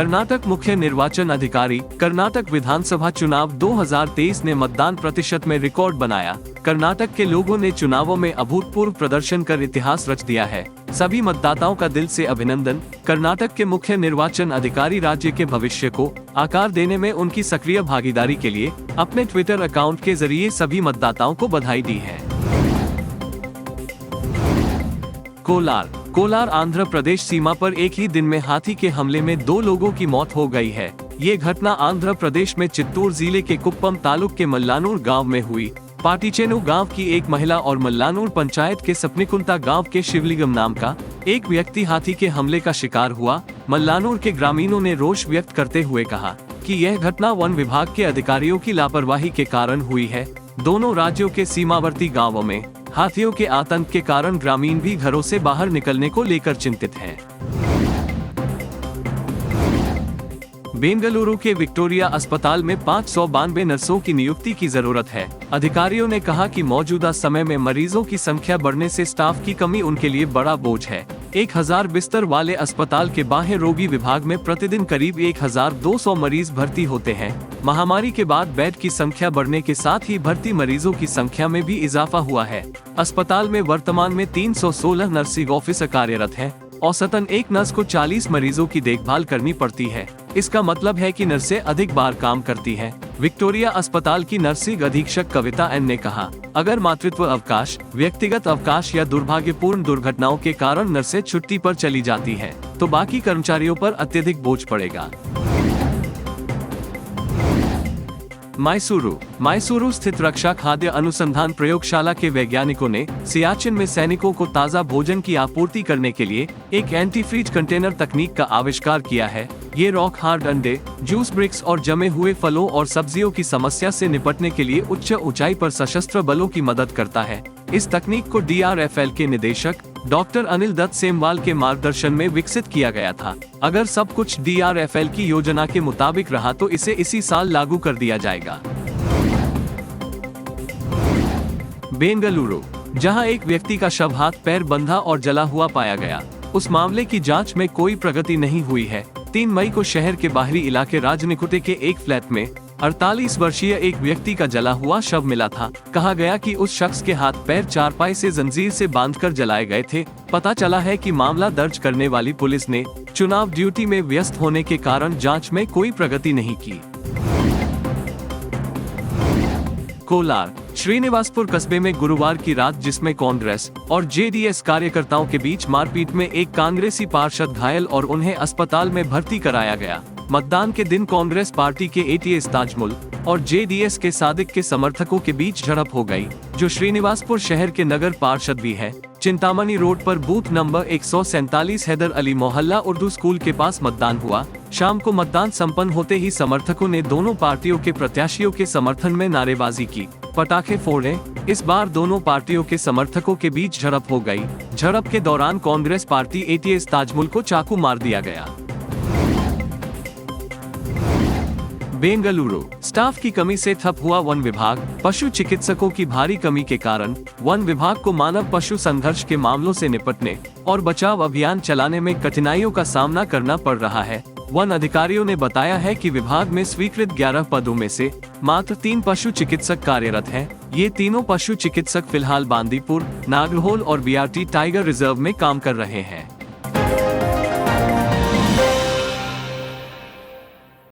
कर्नाटक मुख्य निर्वाचन अधिकारी। कर्नाटक विधानसभा चुनाव 2023 ने मतदान प्रतिशत में रिकॉर्ड बनाया। कर्नाटक के लोगों ने चुनावों में अभूतपूर्व प्रदर्शन कर इतिहास रच दिया है। सभी मतदाताओं का दिल से अभिनंदन। कर्नाटक के मुख्य निर्वाचन अधिकारी राज्य के भविष्य को आकार देने में उनकी सक्रिय भागीदारी के लिए अपने ट्विटर अकाउंट के जरिए सभी मतदाताओं को बधाई दी है। कोलार आंध्र प्रदेश सीमा पर एक ही दिन में हाथी के हमले में 2 लोगों की मौत हो गई है। ये घटना आंध्र प्रदेश में चित्तूर जिले के कुप्पम तालुक के मल्लानूर गांव में हुई। पाटीचेनु गांव की एक महिला और मल्लानूर पंचायत के सपनिकुंता गांव के शिवलिंगम नाम का एक व्यक्ति हाथी के हमले का शिकार हुआ। मल्लानूर के ग्रामीणों ने रोष व्यक्त करते हुए कहा कि यह घटना वन विभाग के अधिकारियों की लापरवाही के कारण हुई है। दोनों राज्यों के सीमावर्ती गाँवों में हाथियों के आतंक के कारण ग्रामीण भी घरों से बाहर निकलने को लेकर चिंतित हैं। बेंगलुरु के विक्टोरिया अस्पताल में 592 नर्सों की नियुक्ति की जरूरत है। अधिकारियों ने कहा कि मौजूदा समय में मरीजों की संख्या बढ़ने से स्टाफ की कमी उनके लिए बड़ा बोझ है। 1000 बिस्तर वाले अस्पताल के बाह्य रोगी विभाग में प्रतिदिन करीब 1200 मरीज भर्ती होते हैं। महामारी के बाद बेड की संख्या बढ़ने के साथ ही भर्ती मरीजों की संख्या में भी इजाफा हुआ है। अस्पताल में वर्तमान में 316 नर्सिंग ऑफिसर कार्यरत हैं। औसतन एक नर्स को 40 मरीजों की देखभाल करनी पड़ती है। इसका मतलब है कि नर्सें अधिक बार काम करती हैं। विक्टोरिया अस्पताल की नर्सिंग अधीक्षक कविता एन ने कहा, अगर मातृत्व अवकाश, व्यक्तिगत अवकाश या दुर्भाग्यपूर्ण दुर्घटनाओं के कारण नर्सें छुट्टी पर चली जाती हैं, तो बाकी कर्मचारियों पर अत्यधिक बोझ पड़ेगा। मैसूरू स्थित रक्षा खाद्य अनुसंधान प्रयोगशाला के वैज्ञानिकों ने सियाचिन में सैनिकों को ताज़ा भोजन की आपूर्ति करने के लिए एक एंटी फ्रीज कंटेनर तकनीक का आविष्कार किया है। ये रॉक हार्ड अंडे, जूस ब्रिक्स और जमे हुए फलों और सब्जियों की समस्या से निपटने के लिए उच्च ऊंचाई पर सशस्त्र बलों की मदद करता है। इस तकनीक को DRFL के निदेशक डॉक्टर अनिल दत्त सेमवाल के मार्गदर्शन में विकसित किया गया था। अगर सब कुछ DRFL की योजना के मुताबिक रहा तो इसे इसी साल लागू कर दिया जाएगा। बेंगलुरु, जहां एक व्यक्ति का शव हाथ पैर बंधा और जला हुआ पाया गया, उस मामले की जांच में कोई प्रगति नहीं हुई है। 3 मई को शहर के बाहरी इलाके राजनिकुटे के एक फ्लैट में 48 वर्षीय एक व्यक्ति का जला हुआ शव मिला था। कहा गया कि उस शख्स के हाथ पैर चारपाई से जंजीर से बांधकर जलाए गए थे। पता चला है कि मामला दर्ज करने वाली पुलिस ने चुनाव ड्यूटी में व्यस्त होने के कारण जांच में कोई प्रगति नहीं की। कोलार, श्रीनिवासपुर कस्बे में गुरुवार की रात जिसमें कांग्रेस और JDS कार्यकर्ताओं के बीच मारपीट में एक कांग्रेसी पार्षद घायल और उन्हें अस्पताल में भर्ती कराया गया। मतदान के दिन कांग्रेस पार्टी के ATS ताजमुल और JDS के सादिक के समर्थकों के बीच झड़प हो गई, जो श्रीनिवासपुर शहर के नगर पार्षद भी है। चिंतामणि रोड पर बूथ नंबर 147 हैदर अली मोहल्ला उर्दू स्कूल के पास मतदान हुआ। शाम को मतदान संपन्न होते ही समर्थकों ने दोनों पार्टियों के प्रत्याशियों के समर्थन में नारेबाजी की, पटाखे फोड़े। इस बार दोनों पार्टियों के समर्थकों के बीच झड़प हो गई। झड़प के दौरान कांग्रेस पार्टी ATS ताजमुल को चाकू मार दिया गया। बेंगलुरु, स्टाफ की कमी से ठप हुआ वन विभाग। पशु चिकित्सकों की भारी कमी के कारण वन विभाग को मानव पशु संघर्ष के मामलों से निपटने और बचाव अभियान चलाने में कठिनाइयों का सामना करना पड़ रहा है। वन अधिकारियों ने बताया है कि विभाग में स्वीकृत 11 पदों में से मात्र 3 पशु चिकित्सक कार्यरत हैं। ये तीनों पशु चिकित्सक फिलहाल बांदीपुर, नागरहोल और BRT टाइगर रिजर्व में काम कर रहे हैं।